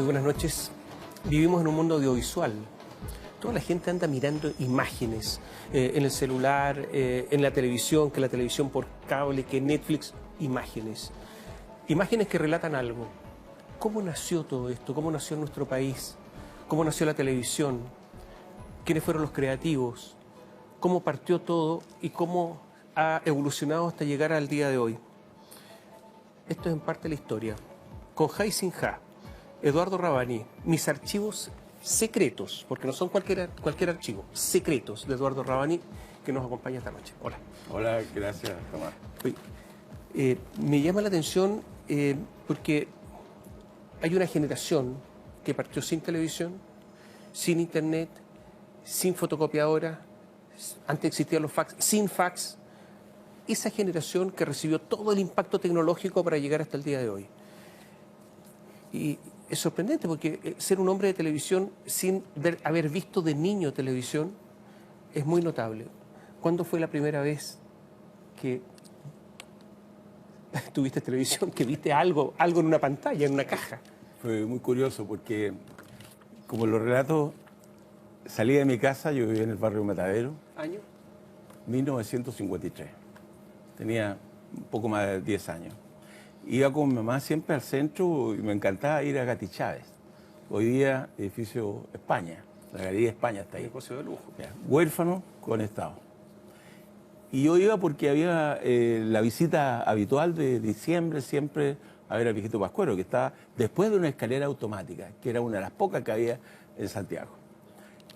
buenas noches. Vivimos en un mundo audiovisual. Toda la gente anda mirando imágenes en el celular, en la televisión, que la televisión por cable, que Netflix, imágenes. Imágenes que relatan algo. ¿Cómo nació todo esto? ¿Cómo nació nuestro país? ¿Cómo nació la televisión? ¿Quiénes fueron los creativos? ¿Cómo partió todo y cómo ha evolucionado hasta llegar al día de hoy? Esto es en parte la historia. Con Ja y sin Ja, Eduardo Rabani, mis archivos secretos, porque no son cualquier archivo, secretos de Eduardo Rabani, que nos acompaña esta noche. Hola. Hola, gracias, Tomás. Me llama la atención porque hay una generación que partió sin televisión, sin internet, sin fotocopiadora, antes existían los fax, sin fax. Esa generación que recibió todo el impacto tecnológico para llegar hasta el día de hoy. Y es sorprendente porque ser un hombre de televisión sin haber visto de niño televisión es muy notable. ¿Cuándo fue la primera vez que tuviste televisión, que viste algo en una pantalla, en una caja? Fue muy curioso porque, como lo relato, salí de mi casa, yo vivía en el barrio Matadero. ¿Año? 1953. Tenía un poco más de 10 años. Iba con mi mamá siempre al centro y me encantaba ir a Gati Chávez. Hoy día, edificio España, la Galería España está ahí. Negocio de lujo. Huérfano conectado. Y yo iba porque había la visita habitual de diciembre, siempre a ver al viejito Pascuero, que estaba después de una escalera automática, que era una de las pocas que había en Santiago.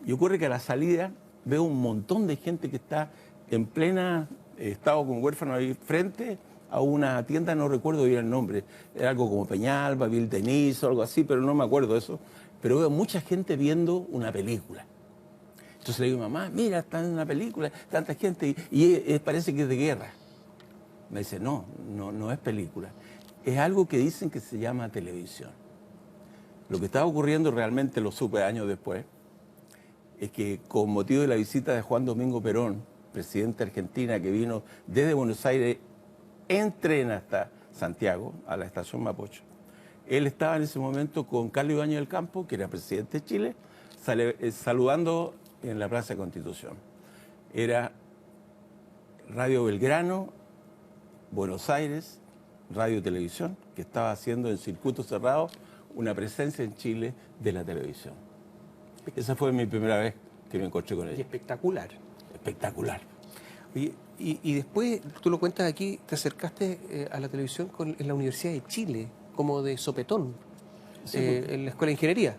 Y ocurre que a la salida veo un montón de gente que está en plena estado con huérfano ahí frente a una tienda, no recuerdo bien el nombre, era algo como Peñalba, Bill Denis o algo así, pero no me acuerdo eso. Pero veo mucha gente viendo una película. Entonces le digo, mamá, mira, está en una película, tanta gente, y parece que es de guerra. Me dice, no es película. Es algo que dicen que se llama televisión. Lo que estaba ocurriendo realmente, lo supe años después, es que con motivo de la visita de Juan Domingo Perón, presidente de Argentina, que vino desde Buenos Aires en tren hasta Santiago, a la estación Mapocho, él estaba en ese momento con Carlos Ibáñez del Campo, que era presidente de Chile, saludando en la Plaza de Constitución. Era Radio Belgrano, Buenos Aires, Radio y Televisión, que estaba haciendo en circuito cerrado una presencia en Chile de la televisión. Esa fue mi primera vez que me encontré con ella. Y espectacular. Espectacular. Oye, y después, tú lo cuentas aquí, te acercaste a la televisión en la Universidad de Chile, como de sopetón, Sí, en la Escuela de Ingeniería.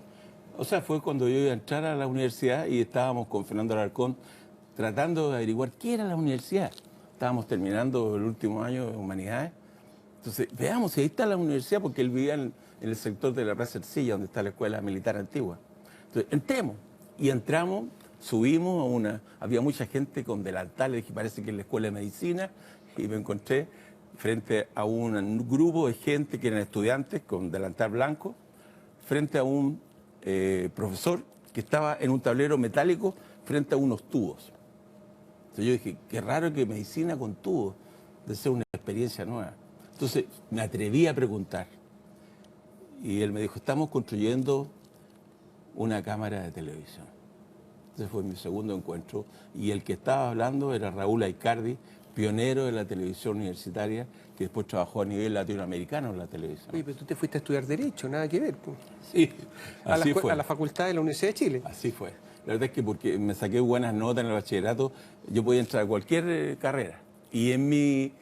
O sea, fue cuando yo iba a entrar a la universidad y estábamos con Fernando Alarcón tratando de averiguar qué era la universidad. Estábamos terminando el último año de Humanidades. Entonces, veamos si ahí está la universidad, porque él vivía en el sector de la Plaza Ercilla, donde está la Escuela Militar Antigua. Entonces, entremos. Y entramos, subimos a había mucha gente con delantales, que parece que es la Escuela de Medicina, y me encontré frente a un grupo de gente que eran estudiantes con delantal blanco, frente a un profesor que estaba en un tablero metálico frente a unos tubos. Entonces yo dije, qué raro que medicina con tubos, debe ser una experiencia nueva. Entonces me atreví a preguntar. Y él me dijo, estamos construyendo una cámara de televisión. Ese fue mi segundo encuentro. Y el que estaba hablando era Raúl Aicardi, pionero de la televisión universitaria, que después trabajó a nivel latinoamericano en la televisión. Oye, pero tú te fuiste a estudiar Derecho, nada que ver. Pues. Sí, así fue. A la facultad de la Universidad de Chile. Así fue. La verdad es que porque me saqué buenas notas en el bachillerato, yo podía entrar a cualquier carrera. Y en mi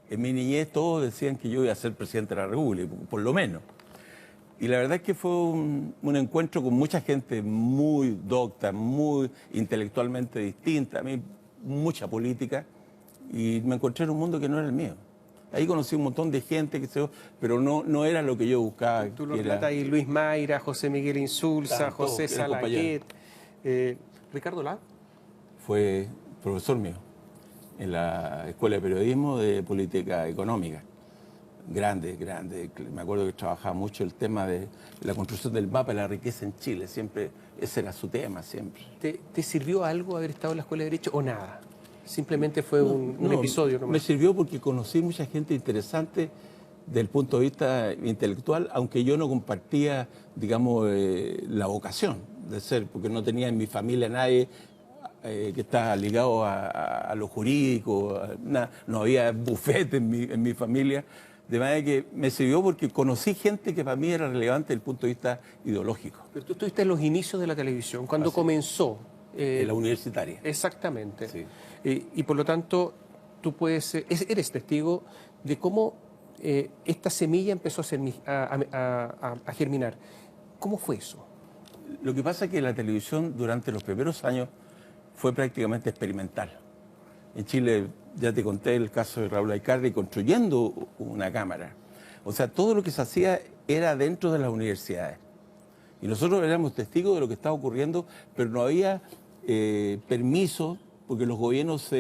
niñez todos decían que yo iba a ser presidente de la República, por lo menos. Y la verdad es que fue un encuentro con mucha gente muy docta, muy intelectualmente distinta, a mí mucha política, y me encontré en un mundo que no era el mío. Ahí conocí un montón de gente, pero no era lo que yo buscaba. Tú lo relatas ahí, Luis Mayra, José Miguel Insulza, José Salaguet, Ricardo Lago. Fue profesor mío en la Escuela de Periodismo de Política Económica. Grande. Me acuerdo que trabajaba mucho el tema de la construcción del mapa de la riqueza en Chile. Siempre, ese era su tema, siempre. ¿Te sirvió algo haber estado en la Escuela de Derecho o nada? Simplemente fue un episodio nomás. Me sirvió porque conocí mucha gente interesante del punto de vista intelectual, aunque yo no compartía, digamos, la vocación de ser, porque no tenía en mi familia nadie que está ligado a lo jurídico, no había bufete en mi familia, de manera que me sirvió porque conocí gente que para mí era relevante desde el punto de vista ideológico. Pero tú estuviste en los inicios de la televisión, cuando comenzó. En la universitaria. Exactamente. Sí. Y por lo tanto, tú eres testigo de cómo esta semilla empezó a germinar. ¿Cómo fue eso? Lo que pasa es que la televisión durante los primeros años fue prácticamente experimental. En Chile, ya te conté el caso de Raúl Aicardi construyendo una cámara. O sea, todo lo que se hacía era dentro de las universidades. Y nosotros éramos testigos de lo que estaba ocurriendo, pero no había permiso, porque los gobiernos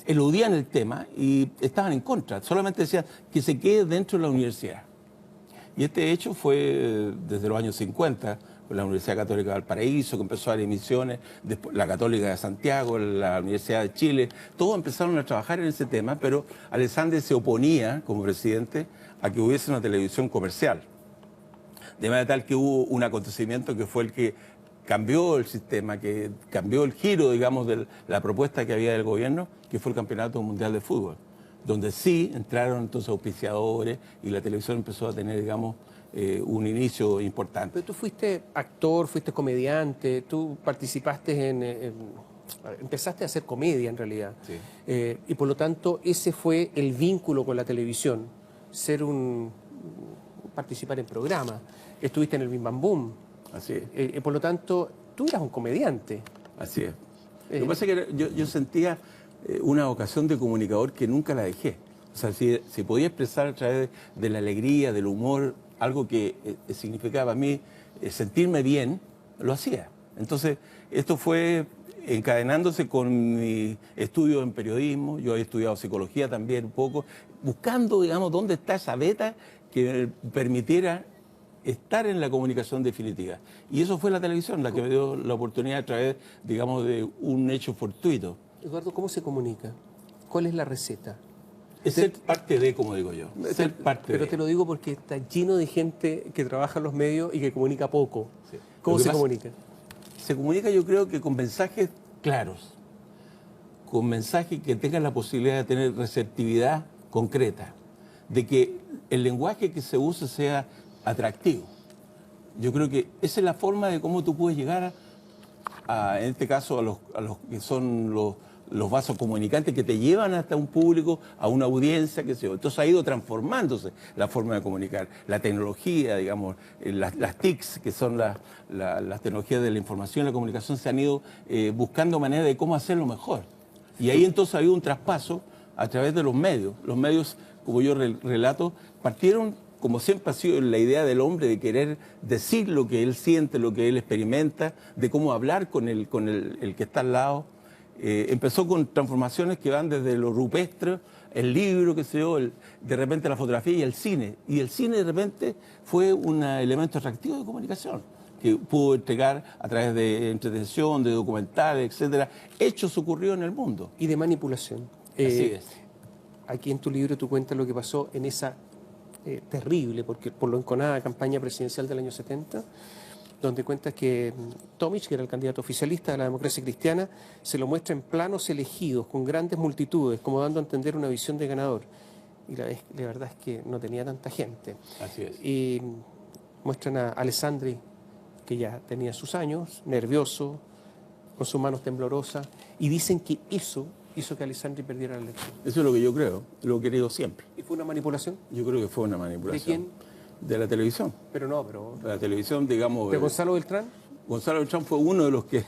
eludían el tema y estaban en contra. Solamente decían que se quede dentro de la universidad. Y este hecho fue desde los años 50, con la Universidad Católica de Valparaíso, que empezó a dar emisiones, después la Católica de Santiago, la Universidad de Chile, todos empezaron a trabajar en ese tema, pero Alessandri se oponía, como presidente, a que hubiese una televisión comercial. De manera tal que hubo un acontecimiento que fue el que cambió el sistema, que cambió el giro, digamos, de la propuesta que había del gobierno, que fue el Campeonato Mundial de Fútbol, donde sí entraron entonces auspiciadores y la televisión empezó a tener, digamos, un inicio importante. Pero tú fuiste actor, fuiste comediante, tú participaste empezaste a hacer comedia en realidad. Sí. Y por lo tanto ese fue el vínculo con la televisión, participar en programas. Estuviste en el Bim Bam Boom. Así es. Por lo tanto, tú eras un comediante. Así es. Lo que pasa es que yo sentía una vocación de comunicador que nunca la dejé. O sea, si podía expresar a través de la alegría, del humor, algo que significaba a mí sentirme bien, lo hacía. Entonces, esto fue encadenándose con mi estudio en periodismo. Yo había estudiado psicología también un poco, buscando, digamos, dónde está esa beta que me permitiera estar en la comunicación definitiva. Y eso fue la televisión la que me dio la oportunidad a través, digamos, de un hecho fortuito. Eduardo, ¿cómo se comunica? ¿Cuál es la receta? Es ser parte de, como digo yo. Ser parte Pero de. te lo digo porque está lleno de gente que trabaja en los medios y que comunica poco. Sí. ¿Cómo se comunica? Se comunica, yo creo que con mensajes claros, con mensajes que tengan la posibilidad de tener receptividad concreta, de que el lenguaje que se use sea atractivo. Yo creo que esa es la forma de cómo tú puedes llegar en este caso, a los que son los vasos comunicantes que te llevan hasta un público, a una audiencia, qué sé yo. Entonces ha ido transformándose la forma de comunicar. La tecnología, digamos, las TICs, que son las tecnologías de la información y la comunicación, se han ido buscando maneras de cómo hacerlo mejor. Y ahí entonces ha habido un traspaso a través de los medios. Los medios, como yo relato, partieron, como siempre ha sido la idea del hombre, de querer decir lo que él siente, lo que él experimenta, de cómo hablar con el que está al lado. Empezó con transformaciones que van desde lo rupestre, el libro, qué sé yo, de repente la fotografía y el cine. Y el cine de repente fue un elemento atractivo de comunicación, que pudo entregar a través de entretención, de documentales, etcétera, hechos ocurridos en el mundo. Y de manipulación. Así es. Aquí en tu libro tú cuentas lo que pasó en esa terrible, porque por lo enconada campaña presidencial del año 70, donde cuentas que Tomic, que era el candidato oficialista de la democracia cristiana, se lo muestra en planos elegidos, con grandes multitudes, como dando a entender una visión de ganador. Y la verdad es que no tenía tanta gente. Así es. Y muestran a Alessandri, que ya tenía sus años, nervioso, con sus manos temblorosas, y dicen que eso hizo que Alessandri perdiera la elección. Eso es lo que yo creo, lo he querido siempre. ¿Y fue una manipulación? Yo creo que fue una manipulación. ¿De quién? De la televisión. Pero no, pero... La televisión, digamos... ¿De Gonzalo Beltrán? Gonzalo Beltrán fue uno de los que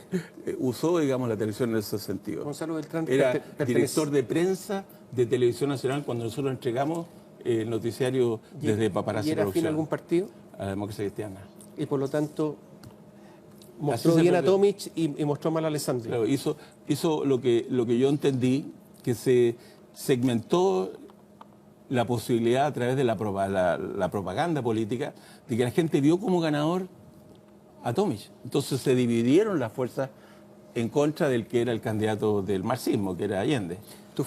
usó, digamos, la televisión en ese sentido. Gonzalo Beltrán era director de prensa de Televisión Nacional cuando nosotros entregamos el noticiario desde Paparazzi ¿Y era afín Producción. a algún partido? A la democracia cristiana. Y por lo tanto mostró bien a Tomic y mostró mal a Alessandri. Claro, hizo lo que yo entendí, que se segmentó la posibilidad a través de la propaganda política de que la gente vio como ganador a Tomic. Entonces se dividieron las fuerzas en contra del que era el candidato del marxismo, que era Allende. Tú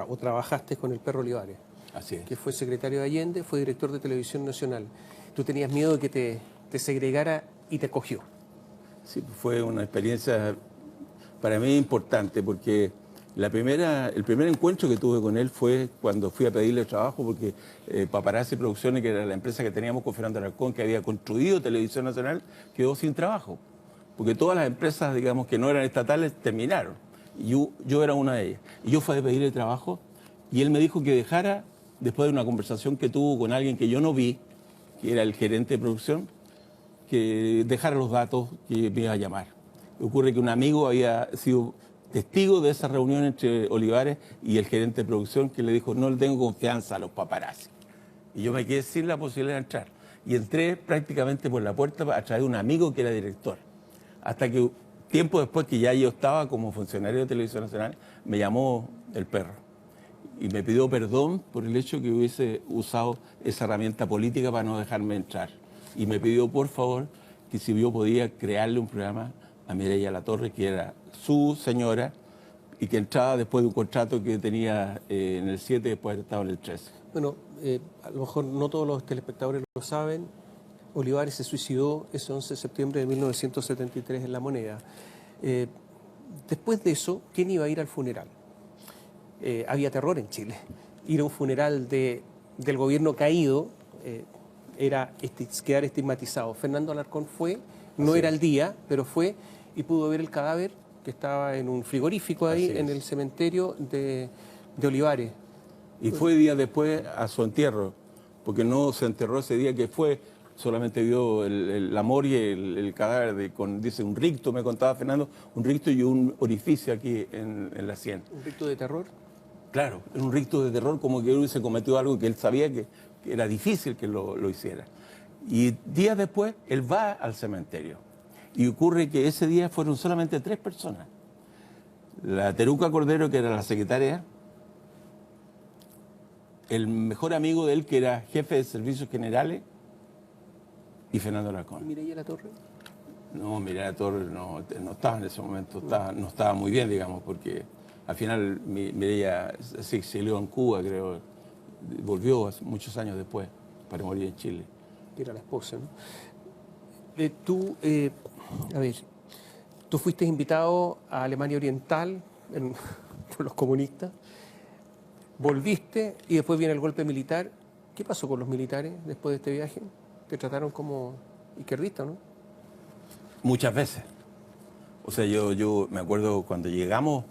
o trabajaste con el Perro Olivares, Así es. que fue secretario de Allende, fue director de Televisión Nacional. Tú tenías miedo de que te segregara y te acogió. Sí, fue una experiencia para mí importante porque el primer encuentro que tuve con él fue cuando fui a pedirle trabajo porque Paparazzi Producciones, que era la empresa que teníamos con Fernando Alarcón, que había construido Televisión Nacional, quedó sin trabajo. Porque todas las empresas, digamos, que no eran estatales, terminaron. Y yo era una de ellas. Y yo fui a pedirle trabajo y él me dijo que dejara, después de una conversación que tuvo con alguien que yo no vi, que era el gerente de producción, que dejara los datos que me iba a llamar. Ocurre que un amigo había sido testigo de esa reunión entre Olivares y el gerente de producción, que le dijo: no le tengo confianza a los paparazzi. Y yo me quedé sin la posibilidad de entrar. Y entré prácticamente por la puerta a través de un amigo que era director. Hasta que tiempo después, que ya yo estaba como funcionario de Televisión Nacional, me llamó el Perro y me pidió perdón por el hecho que hubiese usado esa herramienta política para no dejarme entrar. Y me pidió, por favor, que si yo podía crearle un programa a Mireya Latorre, que era su señora, y que entraba después de un contrato que tenía en el 7 y después de haber estado en el 13. Bueno, a lo mejor no todos los telespectadores lo saben. Olivares se suicidó ese 11 de septiembre de 1973 en La Moneda. Después de eso, ¿quién iba a ir al funeral? Había terror en Chile. Ir a un funeral del gobierno caído era quedar estigmatizado. Fernando Alarcón fue, no era el día, pero fue y pudo ver el cadáver que estaba en un frigorífico ahí en el cementerio de Olivares. Y fue días después a su entierro, porque no se enterró ese día que fue. Solamente vio el amor y el cadáver dice, un ricto, me contaba Fernando, un ricto y un orificio aquí en la sien. ¿Un ricto de terror? Claro, un ricto de terror, como que él se cometió algo que él sabía que era difícil que lo hiciera. Y días después, él va al cementerio. Y ocurre que ese día fueron solamente 3 personas. La Teruca Cordero, que era la secretaria, el mejor amigo de él, que era jefe de servicios generales, y Fernando Alarcón. ¿Y Mireya Latorre? No, Mireya Latorre no estaba en ese momento, no estaba muy bien, digamos, porque al final Mireya se exilió en Cuba, creo, volvió muchos años después para morir en Chile. Era la esposa, ¿no? Tú fuiste invitado a Alemania Oriental por los comunistas, volviste y después viene el golpe militar. ¿Qué pasó con los militares después de este viaje? Te trataron como izquierdista, ¿no? Muchas veces. O sea, yo me acuerdo cuando llegamos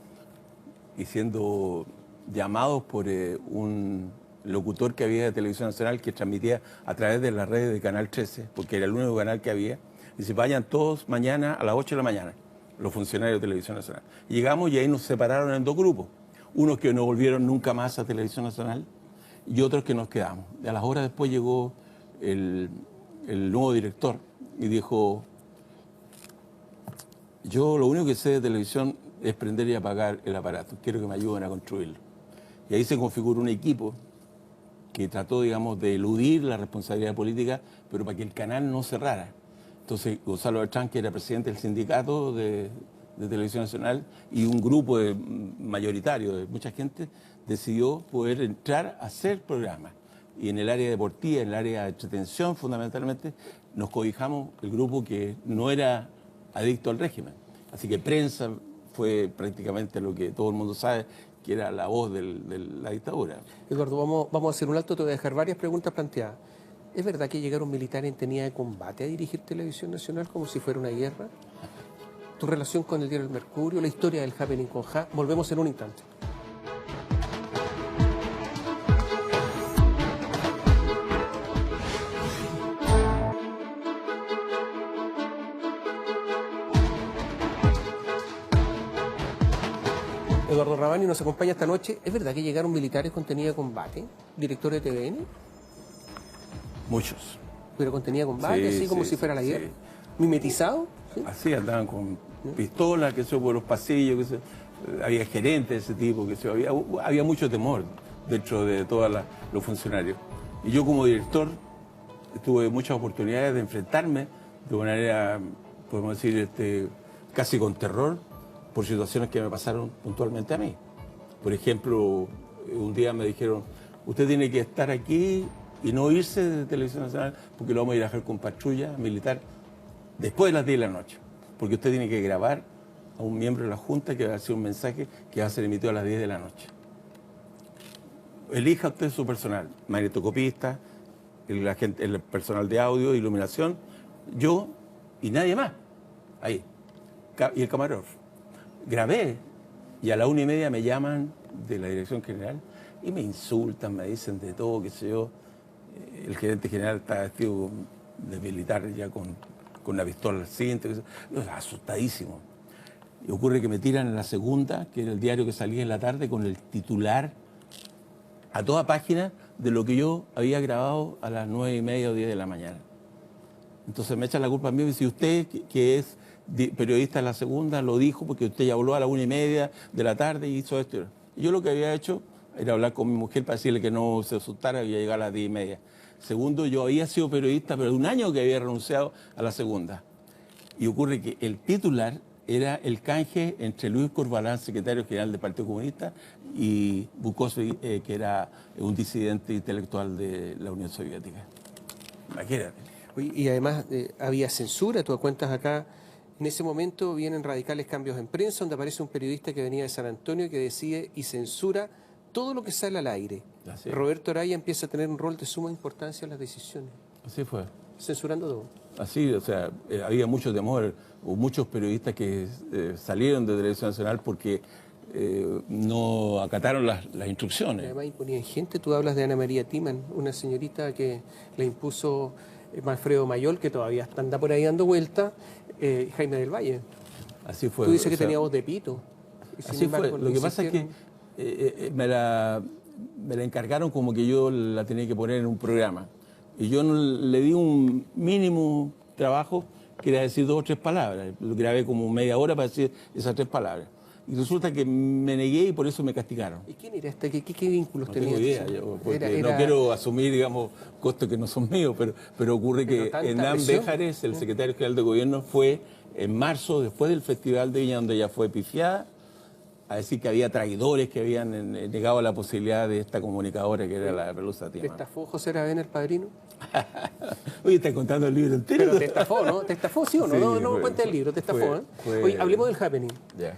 y siendo llamados por un locutor que había de Televisión Nacional que transmitía a través de las redes de Canal 13, porque era el único canal que había. Dice, vayan todos mañana a las 8 de la mañana, los funcionarios de Televisión Nacional. Y llegamos y ahí nos separaron en 2 grupos. Unos que no volvieron nunca más a Televisión Nacional y otros que nos quedamos. Y a las horas después llegó el nuevo director y dijo, yo lo único que sé de televisión es prender y apagar el aparato, quiero que me ayuden a construirlo. Y ahí se configuró un equipo que trató, digamos, de eludir la responsabilidad política, pero para que el canal no cerrara. Entonces Gonzalo Bertrán, que era presidente del sindicato de Televisión Nacional, y un grupo mayoritario de mucha gente, decidió poder entrar a hacer programas. Y en el área deportiva, en el área de entretención fundamentalmente, nos cobijamos el grupo que no era adicto al régimen. Así que prensa fue prácticamente lo que todo el mundo sabe, que era la voz de la dictadura. Eduardo, vamos a hacer un alto, te voy a dejar varias preguntas planteadas. ¿Es verdad que llegaron militares en tenida de combate a dirigir Televisión Nacional como si fuera una guerra? ¿Tu relación con el diario El Mercurio, la historia del happening con Ja? Volvemos en un instante. Eduardo Rabani nos acompaña esta noche. ¿Es verdad que llegaron militares con tenida de combate? ¿Director de TVN? Muchos. ¿Pero con tenida de combate, así como si fuera la guerra? ¿Mimetizado? ¿Sí? Así andaban con pistolas, que se por los pasillos, había gerentes de ese tipo, había mucho temor dentro de todos los funcionarios. Y yo como director tuve muchas oportunidades de enfrentarme de manera, podemos decir, casi con terror, por situaciones que me pasaron puntualmente a mí. Por ejemplo, un día me dijeron, usted tiene que estar aquí y no irse de Televisión Nacional porque lo vamos a ir a dejar con patrulla militar después de las 10 de la noche. Porque usted tiene que grabar a un miembro de la Junta que va a hacer un mensaje que va a ser emitido a las 10 de la noche. Elija usted su personal, magnetocopista, el personal de audio, iluminación, yo y nadie más. Ahí. Y el camarógrafo. Grabé y a la 1:30 me llaman de la dirección general y me insultan, me dicen de todo, qué sé yo. El gerente general está vestido de militar ya con una pistola al cinto, asustadísimo. Y ocurre que me tiran en La Segunda, que era el diario que salía en la tarde, con el titular a toda página de lo que yo había grabado a las 9:30 o 10 de la mañana. Entonces me echan la culpa a mí y me dice, usted que es periodista de La Segunda, lo dijo porque usted ya habló a las 1:30 de la tarde y hizo esto. Y yo lo que había hecho era hablar con mi mujer para decirle que no se asustara y a llegar a las 10:30. Segundo, yo había sido periodista, pero de un año que había renunciado a La Segunda. Y ocurre que el titular era el canje entre Luis Corbalán, secretario general del Partido Comunista, y Bukovsky, que era un disidente intelectual de la Unión Soviética. Imagínate. Y además había censura, tú cuentas acá, en ese momento vienen radicales cambios en prensa, donde aparece un periodista que venía de San Antonio que decide y censura todo lo que sale al aire. Así. Roberto Araya empieza a tener un rol de suma importancia en las decisiones. Así fue. Censurando todo. Así, o sea, había mucho temor, hubo muchos periodistas que salieron de Televisión Nacional porque no acataron las instrucciones. Además imponían gente, tú hablas de Ana María Timan, una señorita que le impuso Manfredo Mayol, que todavía anda por ahí dando vuelta, Jaime del Valle. Así fue. Tú dices que tenía voz de pito. Así fue. Lo que pasa es que me la encargaron como que yo la tenía que poner en un programa. Y yo no le di un mínimo trabajo, que era decir 2 o 3 palabras. Lo grabé como media hora para decir esas 3 palabras. Y resulta que me negué y por eso me castigaron. ¿Y quién era este? ¿Qué vínculos tenía? No tengo idea, no quiero asumir, digamos, costos que no son míos, pero ocurre que Hernán Béjares, el secretario general de gobierno, fue en marzo, después del Festival de Viña, donde ella fue pifiada, a decir que había traidores que habían negado la posibilidad de esta comunicadora que era la Pelusa Timan. ¿Te estafó José Aravena, el padrino? Oye, estás contando el libro entero. Pero te estafó, ¿no? ¿Te estafó, sí o no? Sí, no cuentes el libro, te estafó, Oye, hablemos del Happening. Yeah.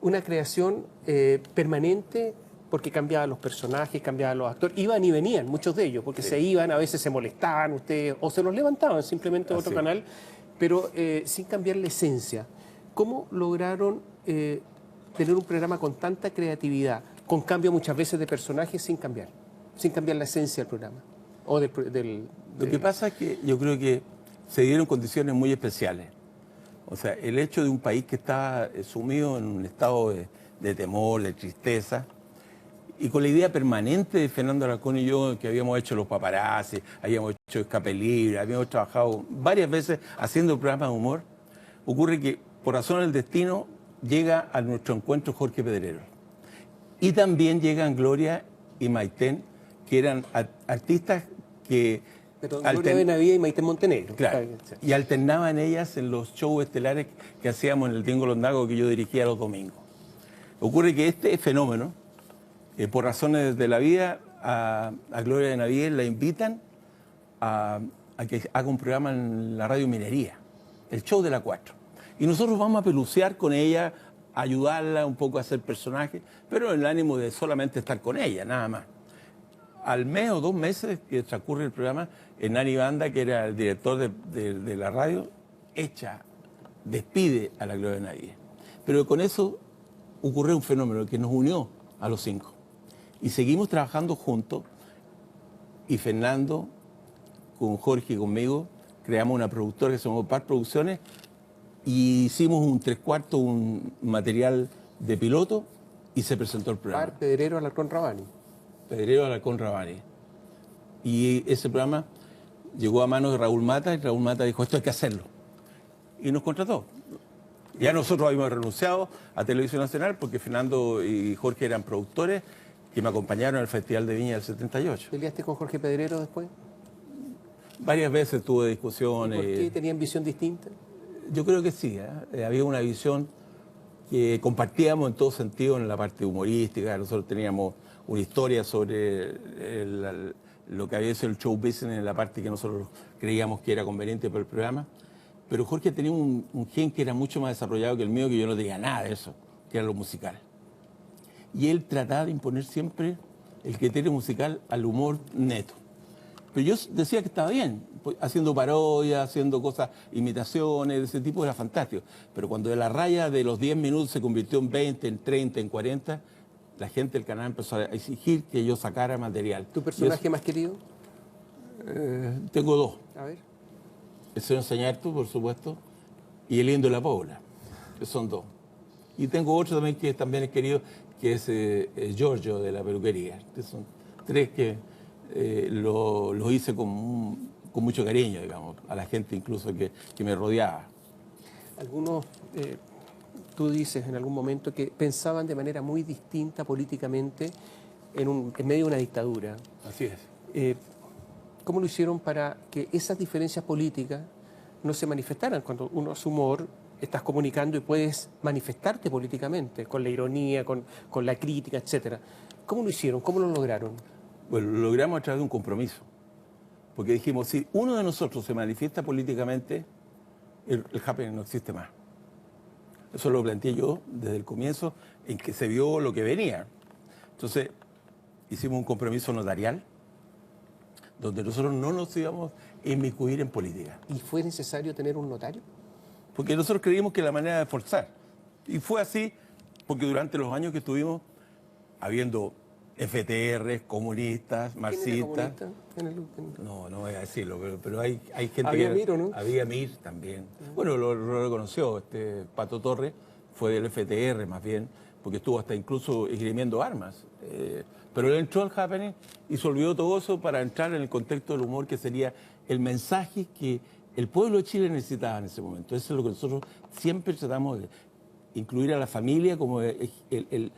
Una creación permanente, porque cambiaban los personajes, cambiaban los actores, iban y venían, muchos de ellos, porque se iban, a veces se molestaban ustedes, o se los levantaban simplemente a otro canal, pero sin cambiar la esencia. ¿Cómo lograron tener un programa con tanta creatividad, con cambio muchas veces de personajes sin cambiar la esencia del programa? O Lo que pasa es que yo creo que se dieron condiciones muy especiales. O sea, el hecho de un país que estaba sumido en un estado de temor, de tristeza, y con la idea permanente de Fernando Alarcón y yo, que habíamos hecho Los Paparazzi, habíamos hecho Escape Libre, habíamos trabajado varias veces haciendo programas de humor, ocurre que por razones del destino llega a nuestro encuentro Jorge Pedrero. Y también llegan Gloria y Maitén, que eran artistas que... Gloria Benavía y Maitén Montenegro. Claro, y alternaban ellas en los shows estelares que hacíamos en el Tingo Londago, que yo dirigía los domingos. Ocurre que este fenómeno, por razones de la vida, a Gloria Benavía la invitan a que haga un programa en la radio Minería, el show de la 4. Y nosotros vamos a pelucear con ella, a ayudarla un poco a hacer personaje, pero en el ánimo de solamente estar con ella, nada más. Al mes o 2 meses que transcurre el programa, Hernán Banda, que era el director de la radio, despide a la Gloria Benavía. Pero con eso ocurrió un fenómeno que nos unió a los 5. Y seguimos trabajando juntos, y Fernando, con Jorge y conmigo, creamos una productora que se llamó Par Producciones, y hicimos un 3/4, un material de piloto, y se presentó el programa. Par Pedrero Alarcón Rabani. Pedrero Alarcón Rabani. Y ese programa llegó a manos de Raúl Mata, y Raúl Mata dijo, esto hay que hacerlo. Y nos contrató. Ya nosotros habíamos renunciado a Televisión Nacional porque Fernando y Jorge eran productores que me acompañaron al Festival de Viña del 78. ¿Peleaste con Jorge Pedrero después? Varias veces tuve discusiones. ¿Y por qué? ¿Tenían visión distinta? Yo creo que sí, había una visión que compartíamos en todo sentido en la parte humorística. Nosotros teníamos una historia sobre lo que había sido el show business en la parte que nosotros creíamos que era conveniente para el programa. Pero Jorge tenía un gen que era mucho más desarrollado que el mío, que yo no tenía nada de eso, que era lo musical. Y él trataba de imponer siempre el criterio musical al humor neto. Pero yo decía que estaba bien, haciendo parodias, haciendo cosas, imitaciones, de ese tipo era fantástico. Pero cuando de la raya de los 10 minutos se convirtió en 20, en 30, en 40, la gente del canal empezó a exigir que yo sacara material. ¿Tu personaje más querido? Tengo dos. A ver. El señor Sañartu, por supuesto, y el Lindo de la Pobla, que son dos. Y tengo otro también que también es querido, que es Giorgio de la peluquería. Que son tres que lo hice con mucho cariño, digamos, a la gente incluso que me rodeaba. Algunos, tú dices en algún momento que pensaban de manera muy distinta políticamente en medio de una dictadura. Así es. ¿Cómo lo hicieron para que esas diferencias políticas no se manifestaran? Cuando uno hace humor, estás comunicando y puedes manifestarte políticamente, con la ironía, con la crítica, etcétera. ¿Cómo lo hicieron? ¿Cómo lo lograron? Bueno, lo logramos a través de un compromiso. Porque dijimos, si uno de nosotros se manifiesta políticamente, el happening no existe más. Eso lo planteé yo desde el comienzo, en que se vio lo que venía. Entonces, hicimos un compromiso notarial, donde nosotros no nos íbamos a inmiscuir en política. ¿Y fue necesario tener un notario? Porque nosotros creímos que la manera de forzar. Y fue así porque durante los años que estuvimos habiendo FTR, comunistas, marxistas. ¿Quién era comunista? No voy a decirlo, pero hay gente había que... Mir, ¿o no? Había Mir también. Bueno, lo reconoció, Pato Torres fue del FTR más bien, porque estuvo hasta incluso esgrimiendo armas. Pero él entró al happening y se olvidó todo eso para entrar en el contexto del humor, que sería el mensaje que el pueblo de Chile necesitaba en ese momento. Eso es lo que nosotros siempre tratamos de incluir a la familia como el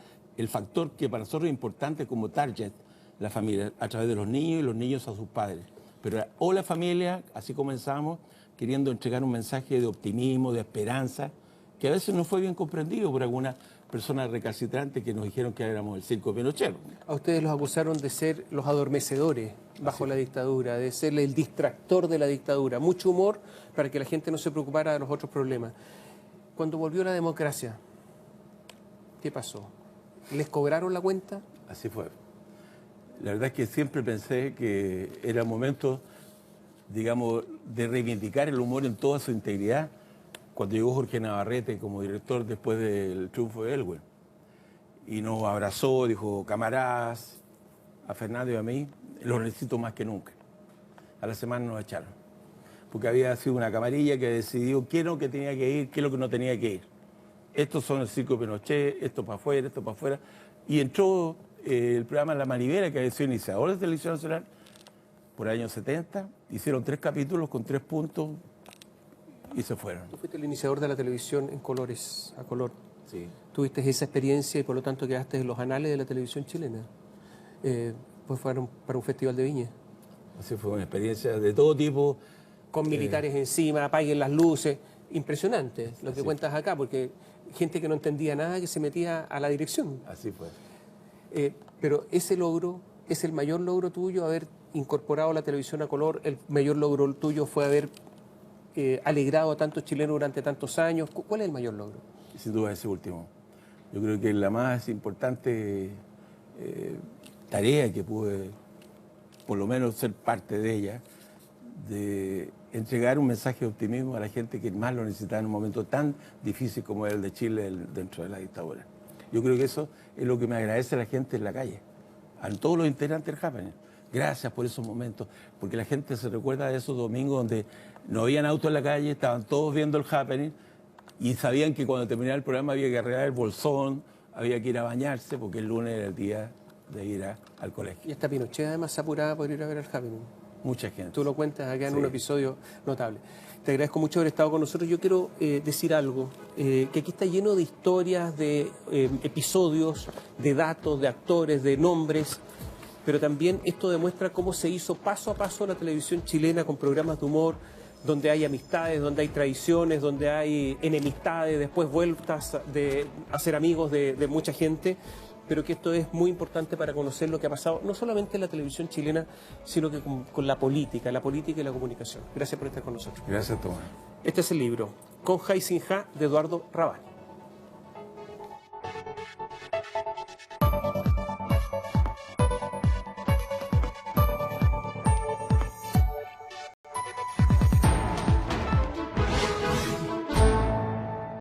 factor que para nosotros es importante como target, la familia, a través de los niños y los niños a sus padres. Pero la familia, así comenzamos, queriendo entregar un mensaje de optimismo, de esperanza, que a veces no fue bien comprendido por algunas personas recalcitrantes que nos dijeron que éramos el circo Pinochet. A ustedes los acusaron de ser los adormecedores bajo la dictadura, de ser el distractor de la dictadura. Mucho humor para que la gente no se preocupara de los otros problemas. Cuando volvió la democracia, ¿qué pasó? ¿Les cobraron la cuenta? Así fue. La verdad es que siempre pensé que era momento, digamos, de reivindicar el humor en toda su integridad, cuando llegó Jorge Navarrete como director después del triunfo de Elwell. Y nos abrazó, dijo, camaradas, a Fernando y a mí, los necesito más que nunca. A la semana nos echaron. Porque había sido una camarilla que decidió qué es lo que tenía que ir, qué es lo que no tenía que ir. Estos son el circo Pinochet, esto para afuera, esto para afuera. Y entró el programa La Manivela, que había sido iniciador de Televisión Nacional, por el año 70. Hicieron 3 capítulos con 3 puntos y se fueron. Tú fuiste el iniciador de la televisión en colores, a color. Sí. Tuviste esa experiencia y por lo tanto quedaste en los anales de la televisión chilena. Pues fueron para un festival de viña. Así fue una experiencia de todo tipo. Con militares encima, apaguen las luces. Impresionante lo que cuentas acá, porque gente que no entendía nada que se metía a la dirección. Así fue. Pero ese logro es el mayor logro tuyo, haber incorporado la televisión a color. El mayor logro tuyo fue haber alegrado a tantos chilenos durante tantos años. ¿Cuál es el mayor logro? Sin duda ese último. Yo creo que la más importante tarea que pude, por lo menos ser parte de ella, de entregar un mensaje de optimismo a la gente que más lo necesitaba en un momento tan difícil como el de Chile dentro de la dictadura. Yo creo que eso es lo que me agradece a la gente en la calle, a todos los integrantes del happening. Gracias por esos momentos, porque la gente se recuerda de esos domingos donde no habían autos en la calle, estaban todos viendo el happening y sabían que cuando terminaba el programa había que arreglar el bolsón, había que ir a bañarse, porque el lunes era el día de ir al colegio. Y hasta Pinochet además se apuraba por ir a ver el happening. Mucha gente. Tú lo cuentas acá en un episodio notable. Te agradezco mucho haber estado con nosotros. Yo quiero decir algo, que aquí está lleno de historias, de episodios, de datos, de actores, de nombres, pero también esto demuestra cómo se hizo paso a paso la televisión chilena con programas de humor, donde hay amistades, donde hay traiciones, donde hay enemistades, después vueltas a ser amigos de mucha gente, pero que esto es muy importante para conocer lo que ha pasado, no solamente en la televisión chilena, sino que con la política y la comunicación. Gracias por estar con nosotros. Gracias, Tomás. Este es el libro, Con Ja y Sin Ja, de Eduardo Rabani.